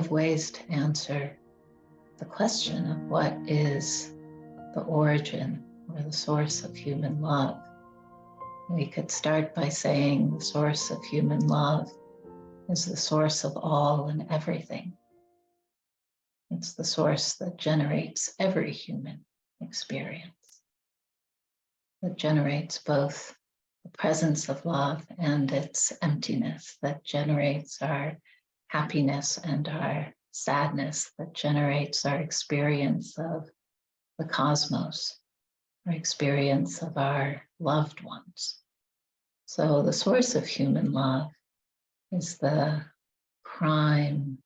of ways to answer the question of what is the origin or the source of human love. We could start by saying the source of human love is the source of all and everything. It's the source that generates every human experience, that generates both the presence of love and its emptiness, that generates our happiness and our sadness, that generates our experience of the cosmos, our experience of our loved ones. So the source of human love is the prime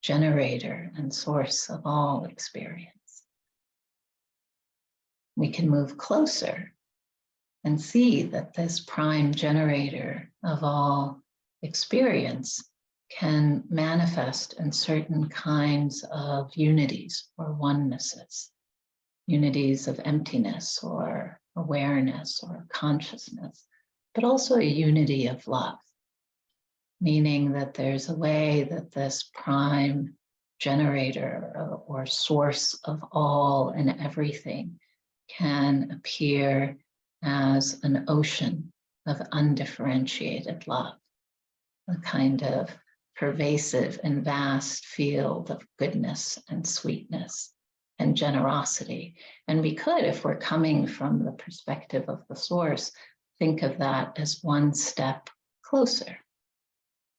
generator and source of all experience. We can move closer and see that this prime generator of all experience can manifest in certain kinds of unities or onenesses, unities of emptiness or awareness or consciousness, but also a unity of love, meaning that there's a way that this prime generator or source of all and everything can appear as an ocean of undifferentiated love, a kind of pervasive and vast field of goodness and sweetness and generosity. And we could, if we're coming from the perspective of the source, think of that as one step closer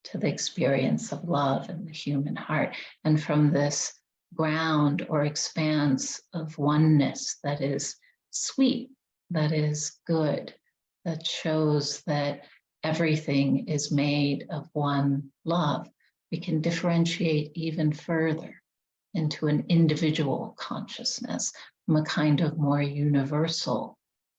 to the experience of love in the human heart. And from this ground or expanse of oneness that is sweet, that is good, that shows that everything is made of one love, we can differentiate even further into an individual consciousness from a kind of more universal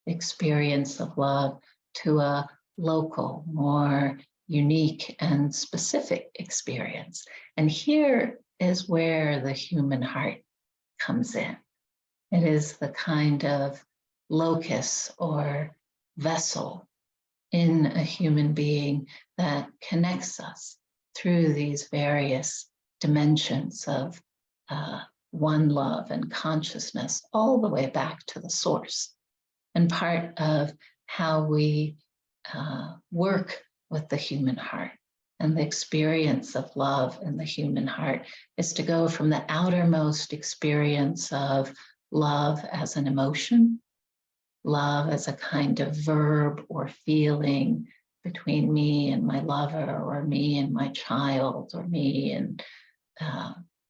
experience of love to a local, more unique and specific experience. And here is where the human heart comes in. It is the kind of locus or vessel in a human being that connects us through these various dimensions of one love and consciousness, all the way back to the source. And part of how we work with the human heart and the experience of love in the human heart is to go from the outermost experience of love as an emotion, love as a kind of verb or feeling between me and my lover, or me and my child, or me and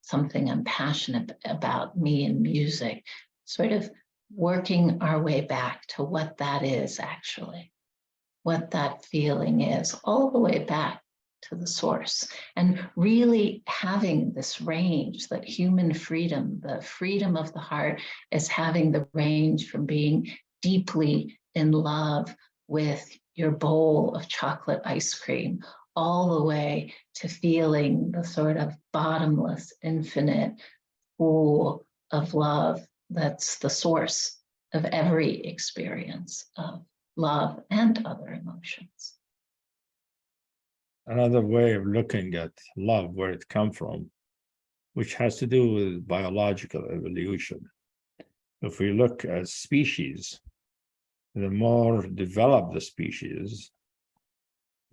something I'm passionate about, me and music, sort of working our way back to what that is actually, what that feeling is, all the way back to the source, and really having this range, that human freedom, the freedom of the heart, is having the range from being deeply in love with your bowl of chocolate ice cream, all the way to feeling the sort of bottomless, infinite pool of love that's the source of every experience of love and other emotions. Another way of looking at love, where it comes from, which has to do with biological evolution. If we look at species, the more developed the species,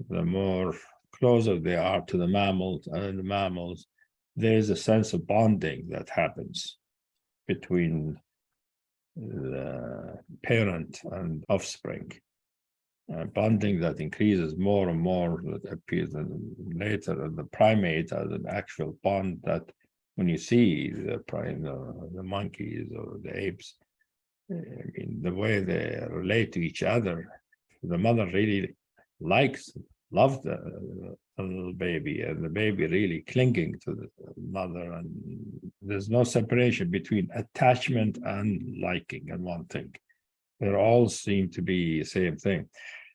the more closer they are to the mammals, and in the mammals, there's a sense of bonding that happens between the parent and offspring. Bonding that increases more and more, that appears later in the primate as an actual bond that when you see the monkeys or the apes, I mean, the way they relate to each other, the mother really loves the little baby, and the baby really clinging to the mother, and there's no separation between attachment and liking and one thing. They all seem to be the same thing.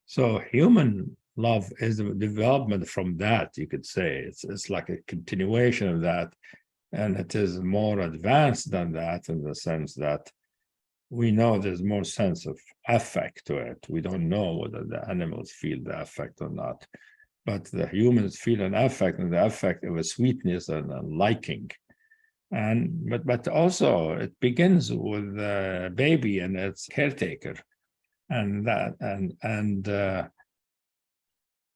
So human love is the development from that, you could say. It's like a continuation of that, and it is more advanced than that in the sense that we know there's more sense of affect to it. We don't know whether the animals feel the affect or not. but the humans feel an affect, and the affect of a sweetness and a liking. But also it begins with the baby and its caretaker, and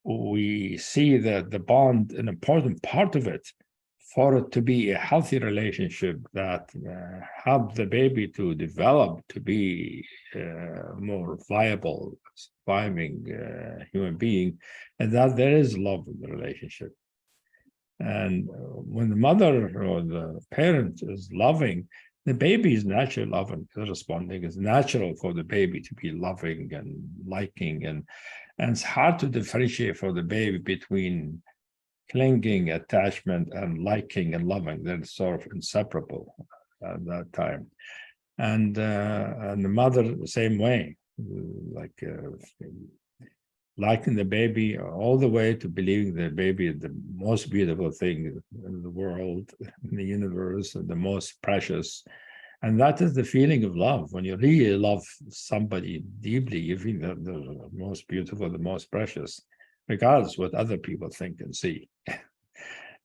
we see that the bond, an important part of it, for it to be a healthy relationship that help the baby to develop to be more viable, surviving human being, and that there is love in the relationship. And when the mother or the parent is loving, the baby is naturally loving, responding. It's natural for the baby to be loving and liking, and it's hard to differentiate for the baby between clinging, attachment, and liking and loving. They're sort of inseparable at that time. And the mother the same way, like liking the baby all the way to believing the baby is the most beautiful thing in the world, in the universe, and the most precious. And that is the feeling of love. When you really love somebody deeply, you feel that they're the most beautiful, the most precious, regardless what other people think and see.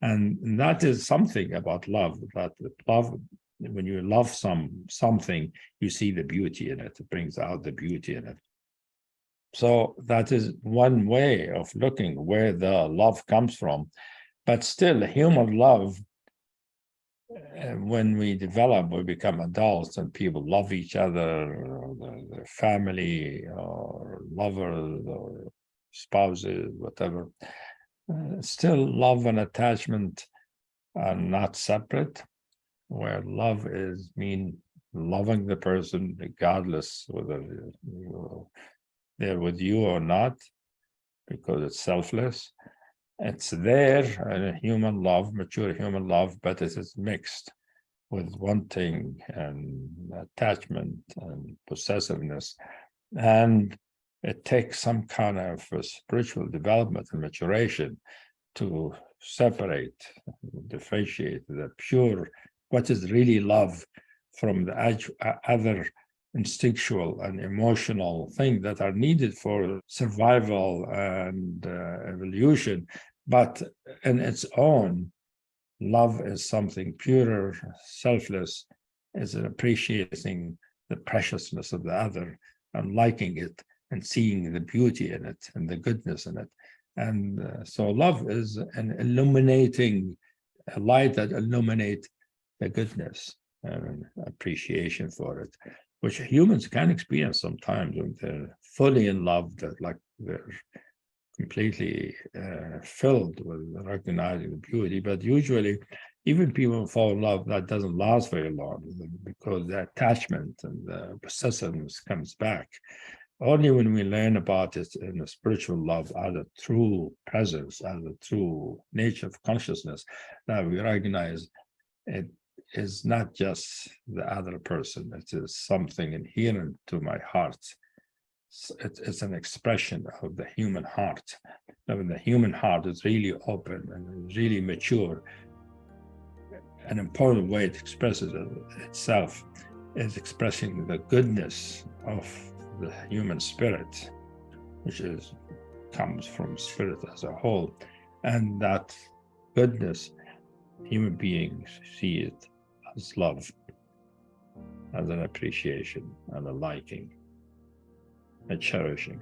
And that is something about love, that love, when you love something, you see the beauty in it. It brings out the beauty in it. So that is one way of looking where the love comes from. But still, human love, when we develop, we become adults and people love each other, or their family, or lovers, or spouses, whatever. Still, love and attachment are not separate, where love is mean loving the person regardless whether they're with you or not, because it's selfless. It's there in a human love, mature human love, but it is mixed with wanting and attachment and possessiveness. And it takes some kind of spiritual development and maturation to separate, differentiate the pure, what is really love, from the other instinctual and emotional things that are needed for survival and evolution. But in its own, love is something purer, selfless, is appreciating the preciousness of the other and liking it and seeing the beauty in it and the goodness in it. And so love is an illuminating, a light that illuminates the goodness and appreciation for it, which humans can experience sometimes when they're fully in love, that like they're completely filled with recognizing the beauty. But usually, even people who fall in love, that doesn't last very long, because the attachment and the possessiveness comes back. Only when we learn about it in a spiritual love as a true presence, as a true nature of consciousness, that we recognize it is not just the other person, it is something inherent to my heart. It's an expression of the human heart. Now, when the human heart is really open and really mature, an important way it expresses itself is expressing the goodness of the human spirit, which comes from spirit as a whole. And that goodness, human beings see it as love, as an appreciation and a liking, a cherishing.